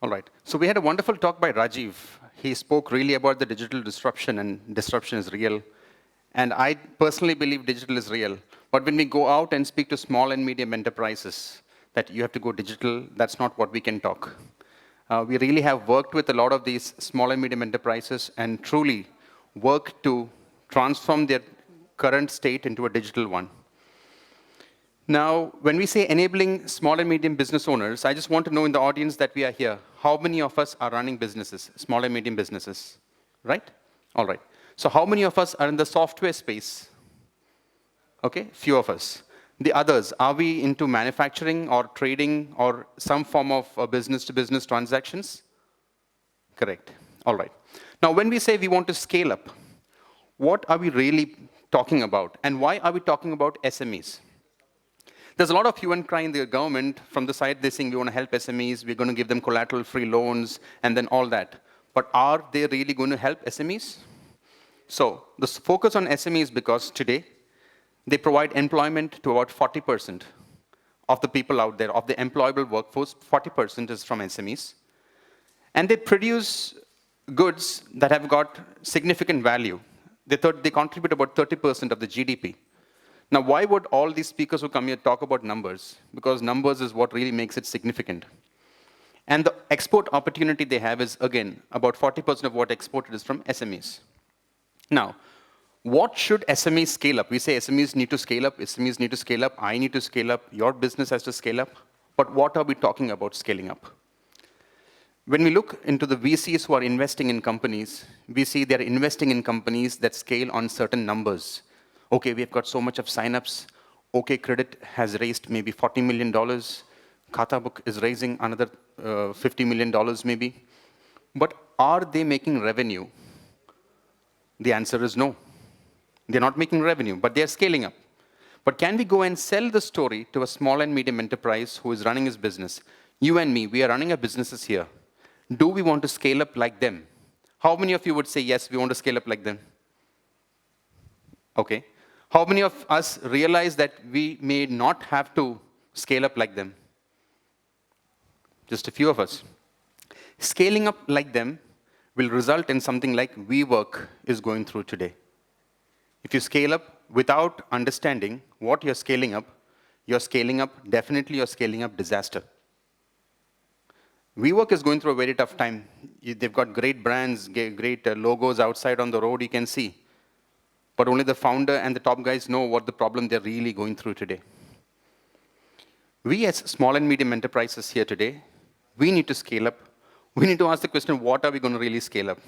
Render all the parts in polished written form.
All right. So we had a wonderful talk by Rajiv. He spoke really about the digital disruption, and disruption is real. And I personally believe digital is real. But when we go out and speak to small and medium enterprises, that you have to go digital, that's not what we can talk. We really have worked with a lot of these small and medium enterprises and truly worked to transform their current state into a digital one. Now, when we say enabling small and medium business owners, I just want to know in the audience that we are here, how many of us are running businesses, small and medium businesses, right? All right. So how many of us are in the software space? Okay, few of us. The others, are we into manufacturing or trading or some form of business-to-business transactions? Correct. All right. Now, when we say we want to scale up, what are we really talking about? And why are we talking about SMEs? There's a lot of hue and cry in the government from the side. They're saying we want to help SMEs, we're going to give them collateral-free loans, and then all that. But are they really going to help SMEs? So the focus on SMEs because today, they provide employment to about 40% of the people out there, of the employable workforce, 40% is from SMEs. And they produce goods that have got significant value. They contribute about 30% of the GDP. Now, why would all these speakers who come here talk about numbers? Because numbers is what really makes it significant. And the export opportunity they have is, again, about 40% of what exported is from SMEs. Now, what should SMEs scale up? We say SMEs need to scale up, SMEs need to scale up, I need to scale up, your business has to scale up. But what are we talking about scaling up? When we look into the VCs who are investing in companies, we see they're investing in companies that scale on certain numbers. Okay, we've got so much of signups. OK Credit has raised maybe $40 million. Khata Book is raising another $50 million maybe. But are they making revenue? The answer is no. They're not making revenue, but they're scaling up. But can we go and sell the story to a small and medium enterprise who is running his business? You and me, we are running our businesses here. Do we want to scale up like them? How many of you would say, yes, we want to scale up like them? Okay. How many of us realize that we may not have to scale up like them? Just a few of us. Scaling up like them will result in something like WeWork is going through today. If you scale up without understanding what you're scaling up, definitely you're scaling up disaster. WeWork is going through a very tough time. They've got great brands, great logos outside on the road you can see. But only the founder and the top guys know what the problem they're really going through today. We as small and medium enterprises here today, we need to scale up. We need to ask the question, what are we going to really scale up?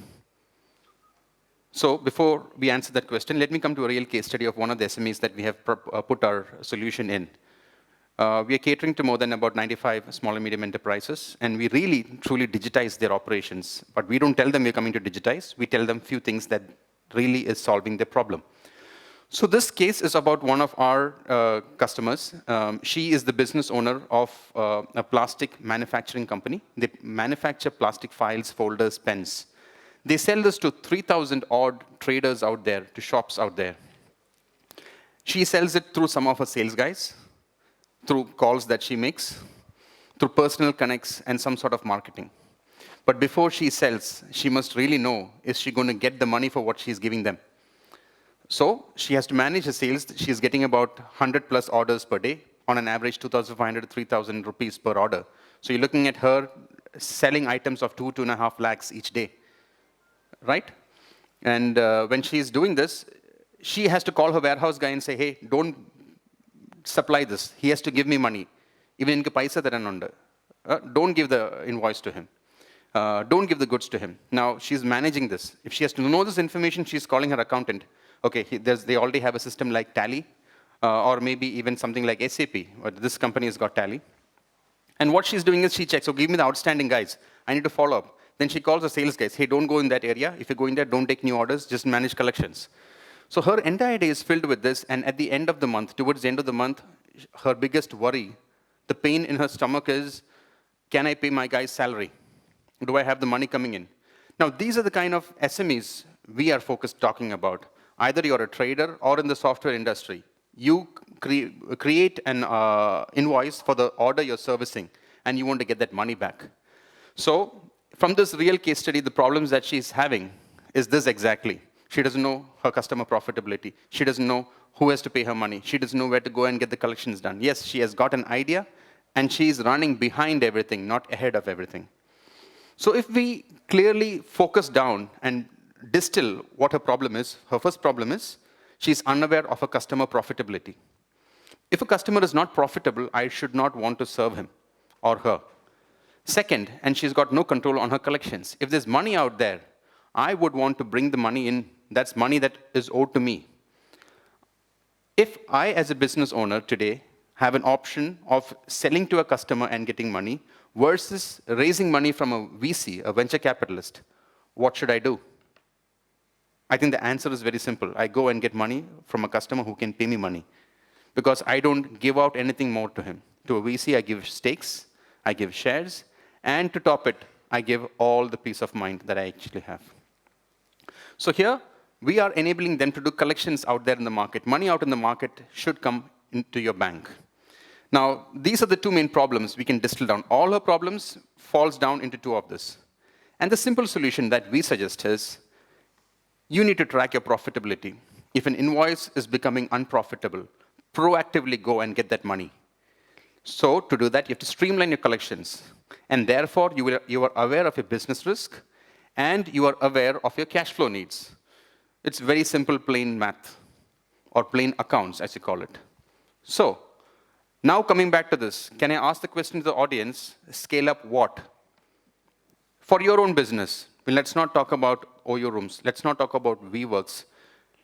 So before we answer that question, let me come to a real case study of one of the SMEs that we have put our solution in. We are catering to more than about 95 small and medium enterprises, and we really, truly digitize their operations. But we don't tell them we're coming to digitize. We tell them a few things that really is solving their problem. So this case is about one of our customers. She is the business owner of a plastic manufacturing company. They manufacture plastic files, folders, pens. They sell this to 3,000 odd traders out there, to shops out there. She sells it through some of her sales guys, through calls that she makes, through personal connects and some sort of marketing. But before she sells, she must really know, is she going to get the money for what she's giving them? So she has to manage her sales. She's getting about 100 plus orders per day, on an average 2,500 to 3,000 rupees per order. So you're looking at her selling items of 2.5 lakhs each day. Right? And when she's doing this, she has to call her warehouse guy and say, hey, don't supply this. He has to give me money. Even inke paisa tharanundu. Don't give the invoice to him. Don't give the goods to him. Now, she's managing this. If she has to know this information, she's calling her accountant. Okay, they already have a system like Tally, or maybe even something like SAP. But this company has got Tally. And what she's doing is she checks, so give me the outstanding guys. I need to follow up. Then she calls the sales guys. Hey, don't go in that area. If you're going there, don't take new orders. Just manage collections. So her entire day is filled with this. And at the end of the month, towards the end of the month, her biggest worry, the pain in her stomach is, can I pay my guy's salary? Do I have the money coming in? Now, these are the kind of SMEs we are focused talking about. Either you're a trader or in the software industry. You create an invoice for the order you're servicing, and you want to get that money back. So from this real case study, the problems that she's having is this exactly. She doesn't know her customer profitability. She doesn't know who has to pay her money. She doesn't know where to go and get the collections done. Yes, she has got an idea, and she's running behind everything, not ahead of everything. So if we clearly focus down and distill what her problem is, her first problem is she's unaware of her customer profitability. If a customer is not profitable, I should not want to serve him or her. Second, and she's got no control on her collections. If there's money out there, I would want to bring the money in. That's money that is owed to me. If I, as a business owner today, have an option of selling to a customer and getting money versus raising money from a VC, a venture capitalist, what should I do? I think the answer is very simple. I go and get money from a customer who can pay me money, because I don't give out anything more to him. To a VC, I give stakes, I give shares, and to top it, I give all the peace of mind that I actually have. So here, we are enabling them to do collections out there in the market. Money out in the market should come into your bank. Now, these are the two main problems we can distill down. All her problems falls down into two of this. And the simple solution that we suggest is, you need to track your profitability. If an invoice is becoming unprofitable, proactively go and get that money. So to do that, you have to streamline your collections. And therefore, you are aware of your business risk, and you are aware of your cash flow needs. It's very simple, plain math, or plain accounts, as you call it. So now coming back to this, can I ask the question to the audience, scale up what? For your own business, let's not talk about OYO rooms. Let's not talk about WeWorks.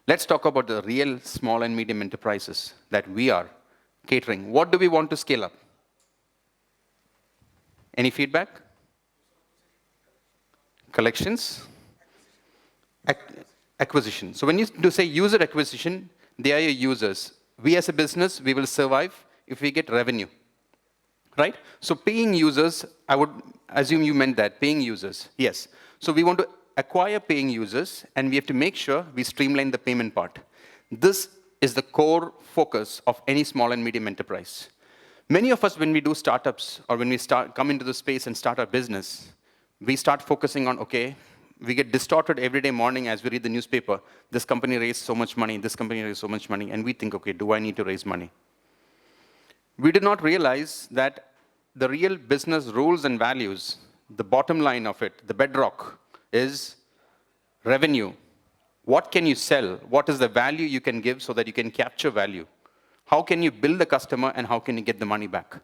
Let's talk about the real small and medium enterprises that we are catering. What do we want to scale up? Any feedback? Collections? Acquisition. So when you do say user acquisition, they are your users. We as a business, we will survive if we get revenue, right? So paying users, I would assume you meant that, paying users, yes. So we want to acquire paying users, and we have to make sure we streamline the payment part. This is the core focus of any small and medium enterprise. Many of us, when we do startups, or when we come into the space and start our business, we start focusing on, okay, we get distorted every day morning as we read the newspaper. This company raised so much money, this company raised so much money, and we think, okay, do I need to raise money? We did not realize that the real business rules and values, the bottom line of it, the bedrock, is revenue. What can you sell? What is the value you can give so that you can capture value? How can you build the customer, and how can you get the money back?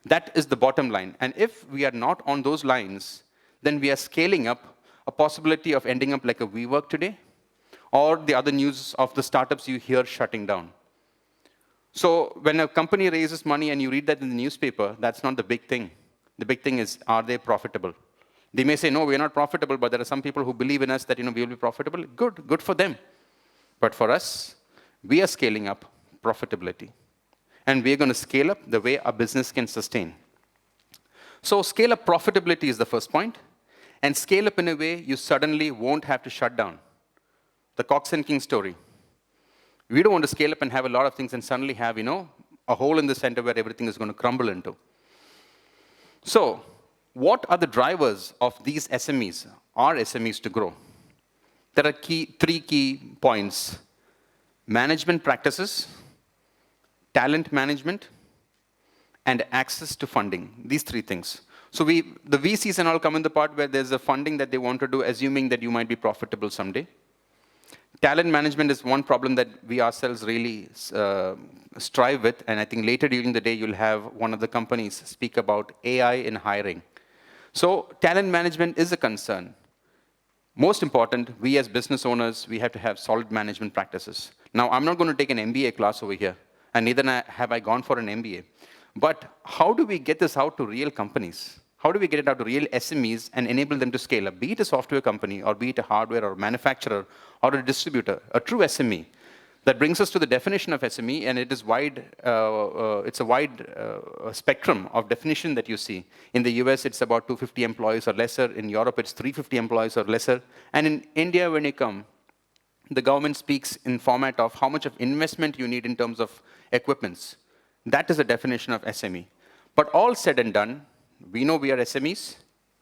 That is the bottom line. And if we are not on those lines, then we are scaling up a possibility of ending up like a WeWork today, or the other news of the startups you hear shutting down. So when a company raises money and you read that in the newspaper, that's not the big thing. The big thing is, are they profitable? They may say, no, we're not profitable, but there are some people who believe in us that, we'll be profitable. Good for them. But for us, we are scaling up profitability. And we're going to scale up the way our business can sustain. So scale up profitability is the first point. And scale up in a way you suddenly won't have to shut down. The Cox and King story. We don't want to scale up and have a lot of things and suddenly have, a hole in the center where everything is going to crumble into. So what are the drivers of these SMEs, our SMEs, to grow? There are three key points: management practices, talent management, and access to funding. These three things. So the VCs and all come in the part where there's a funding that they want to do, assuming that you might be profitable someday. Talent management is one problem that we ourselves really strive with, and I think later during the day you'll have one of the companies speak about AI in hiring. So talent management is a concern. Most important, we as business owners, we have to have solid management practices. Now, I'm not going to take an MBA class over here, and neither have I gone for an MBA. But how do we get this out to real companies? How do we get it out to real SMEs and enable them to scale up? Be it a software company, or be it a hardware or manufacturer, or a distributor, a true SME. That brings us to the definition of SME, and it is wide. It's a wide spectrum of definition that you see. In the US, it's about 250 employees or lesser. In Europe, it's 350 employees or lesser. And in India, when you come, the government speaks in format of how much of investment you need in terms of equipments. That is a definition of SME. But all said and done, we know we are SMEs,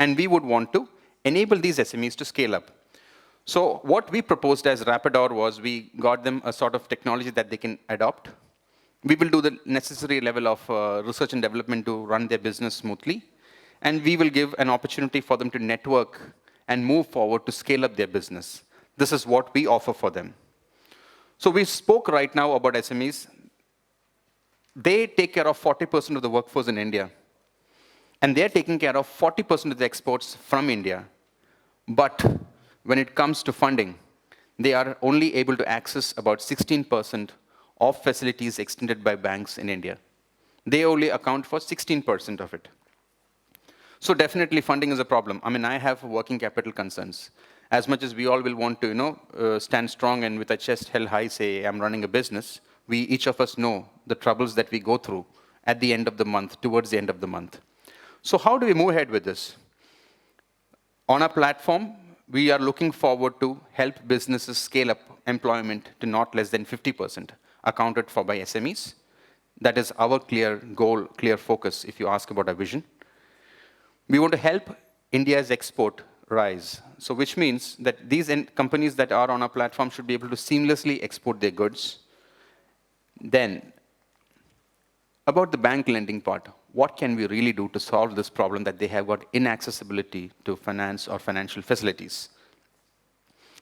And we would want to enable these SMEs to scale up. So what we proposed as Rapidor was we got them a sort of technology that they can adopt. We will do the necessary level of research and development to run their business smoothly. And we will give an opportunity for them to network and move forward to scale up their business. This is what we offer for them. So we spoke right now about SMEs. They take care of 40% of the workforce in India. And they're taking care of 40% of the exports from India. But when it comes to funding, they are only able to access about 16% of facilities extended by banks in India. They only account for 16% of it. So definitely funding is a problem. I mean, I have working capital concerns. As much as we all will want to, stand strong and with a chest held high say, I'm running a business, we each of us know the troubles that we go through at the end of the month, towards the end of the month. So how do we move ahead with this? On our platform, we are looking forward to help businesses scale up employment to not less than 50%, accounted for by SMEs. That is our clear goal, clear focus, if you ask about our vision. We want to help India's export rise. So which means that these companies that are on our platform should be able to seamlessly export their goods. Then, about the bank lending part, what can we really do to solve this problem that they have got inaccessibility to finance or financial facilities?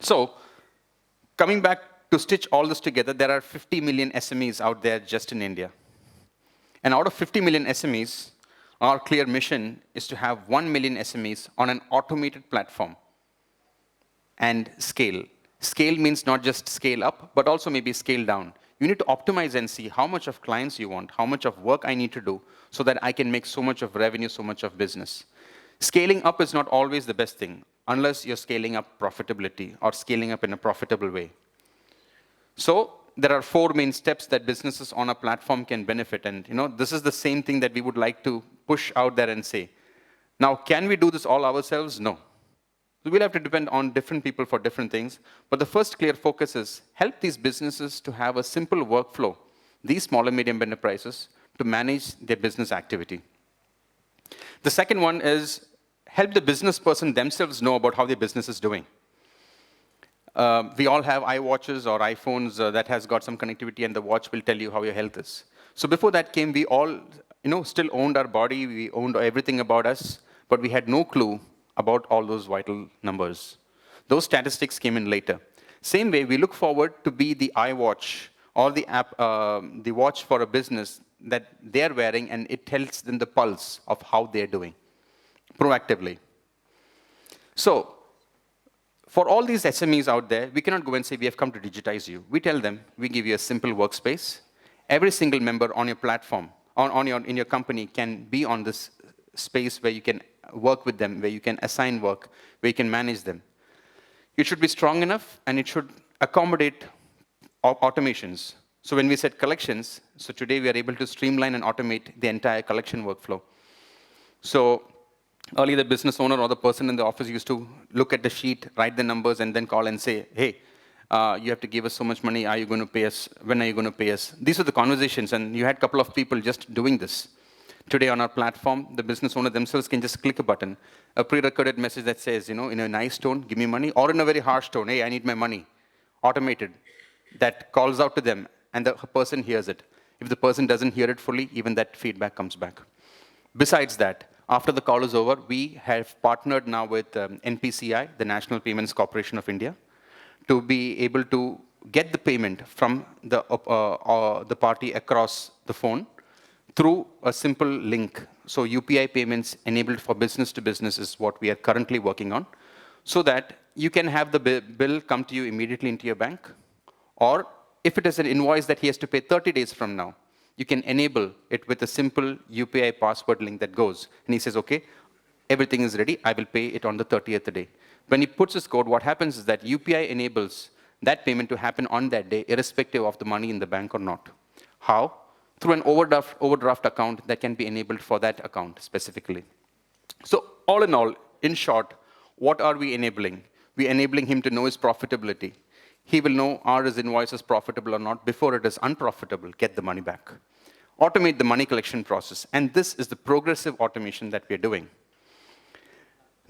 So, coming back to stitch all this together, there are 50 million SMEs out there just in India. And out of 50 million SMEs, our clear mission is to have 1 million SMEs on an automated platform and scale. Scale means not just scale up, but also maybe scale down. You need to optimize and see how much of clients you want, how much of work I need to do, so that I can make so much of revenue, so much of business. Scaling up is not always the best thing, unless you're scaling up profitability or scaling up in a profitable way. So there are 4 main steps that businesses on a platform can benefit. And this is the same thing that we would like to push out there and say. Now, can we do this all ourselves? No. We'll have to depend on different people for different things. But the first clear focus is help these businesses to have a simple workflow, these small and medium enterprises, to manage their business activity. The second one is help the business person themselves know about how their business is doing. We all have iWatches or iPhones that has got some connectivity, and the watch will tell you how your health is. So before that came, we all still owned our body, we owned everything about us, but we had no clue about all those vital numbers. Those statistics came in later. Same way, we look forward to be the iWatch or the app, the watch for a business that they're wearing, and it tells them the pulse of how they're doing proactively. So, for all these SMEs out there, we cannot go and say, we have come to digitize you. We tell them, we give you a simple workspace. Every single member on your platform, in your company, can be on this space where you can work with them, where you can assign work, where you can manage them. It should be strong enough, and it should accommodate automations. So when we said collections, so today we are able to streamline and automate the entire collection workflow. So earlier, the business owner or the person in the office used to look at the sheet, write the numbers, and then call and say, hey, you have to give us so much money. Are you going to pay us? When are you going to pay us? These are the conversations, and you had a couple of people just doing this. Today on our platform, the business owner themselves can just click a button, a pre-recorded message that says, in a nice tone, give me money, or in a very harsh tone, hey, I need my money, automated, that calls out to them, and the person hears it. If the person doesn't hear it fully, even that feedback comes back. Besides that, after the call is over, we have partnered now with NPCI, the National Payments Corporation of India, to be able to get the payment from the party across the phone through a simple link. So UPI payments enabled for business to business is what we are currently working on, so that you can have the bill come to you immediately into your bank, or if it is an invoice that he has to pay 30 days from now, you can enable it with a simple UPI password link that goes. And he says, okay, everything is ready, I will pay it on the 30th day. When he puts his code, what happens is that UPI enables that payment to happen on that day, irrespective of the money in the bank or not. How? Through an overdraft account that can be enabled for that account specifically. So all in all, in short, what are we enabling? We're enabling him to know his profitability. He will know are his invoices profitable or not before it is unprofitable, get the money back. Automate the money collection process. And this is the progressive automation that we're doing.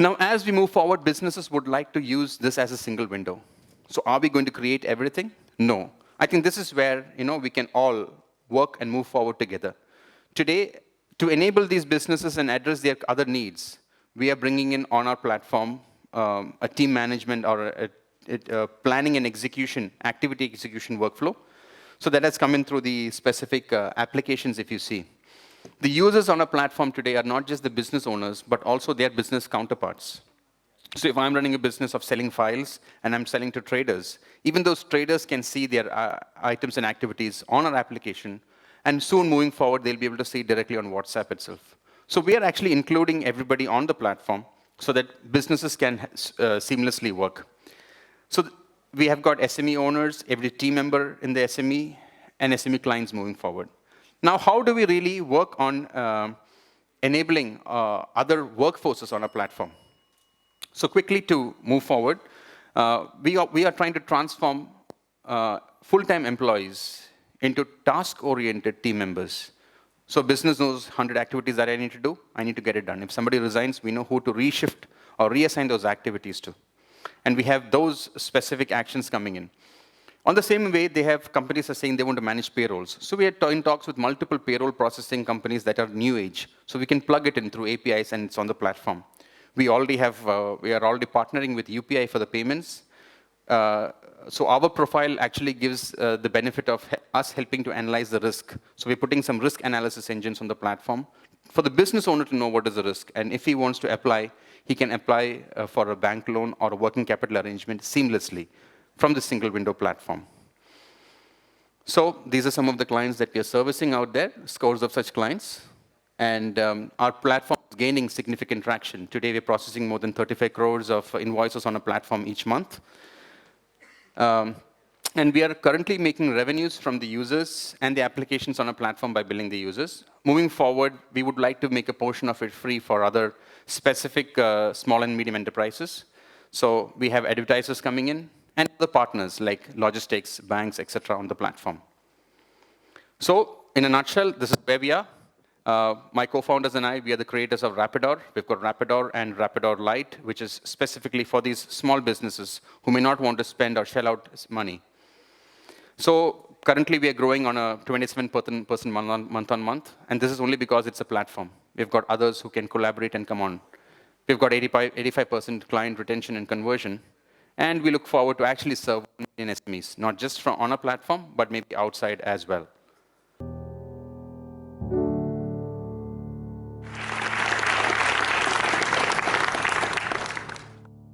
Now, as we move forward, businesses would like to use this as a single window. So are we going to create everything? No. I think this is where we can all work and move forward together. Today, to enable these businesses and address their other needs, we are bringing in on our platform a team management or a planning and execution, activity execution workflow. So that has come in through the specific applications, if you see. The users on our platform today are not just the business owners, but also their business counterparts. So if I'm running a business of selling files and I'm selling to traders, even those traders can see their items and activities on our application, and soon moving forward, they'll be able to see it directly on WhatsApp itself. So we are actually including everybody on the platform so that businesses can seamlessly work. So we have got SME owners, every team member in the SME, and SME clients moving forward. Now, how do we really work on enabling other workforces on our platform? So quickly to move forward, we are trying to transform full-time employees into task-oriented team members. So business knows 100 activities that I need to do, I need to get it done. If somebody resigns, we know who to reshift or reassign those activities to. And we have those specific actions coming in. On the same way, they have companies are saying they want to manage payrolls. So we are in talks with multiple payroll processing companies that are new age. So we can plug it in through APIs and it's on the platform. We are already partnering with UPI for the payments. So our profile actually gives the benefit of us helping to analyze the risk. So we're putting some risk analysis engines on the platform for the business owner to know what is the risk. And if he wants to apply, he can apply for a bank loan or a working capital arrangement seamlessly from the single window platform. So these are some of the clients that we are servicing out there, scores of such clients. And our platform is gaining significant traction. Today, we're processing more than 35 crores of invoices on a platform each month. And we are currently making revenues from the users and the applications on a platform by billing the users. Moving forward, we would like to make a portion of it free for other specific small and medium enterprises. So we have advertisers coming in and other partners like logistics, banks, etc. on the platform. So in a nutshell, this is where we are. My co-founders and I, we are the creators of Rapidor. We've got Rapidor and Rapidor Lite, which is specifically for these small businesses who may not want to spend or shell out money. So currently, we are growing on a 27% month on month, and this is only because it's a platform. We've got others who can collaborate and come on. We've got 85% client retention and conversion, and we look forward to actually serve in SMEs, not just on a platform, but maybe outside as well.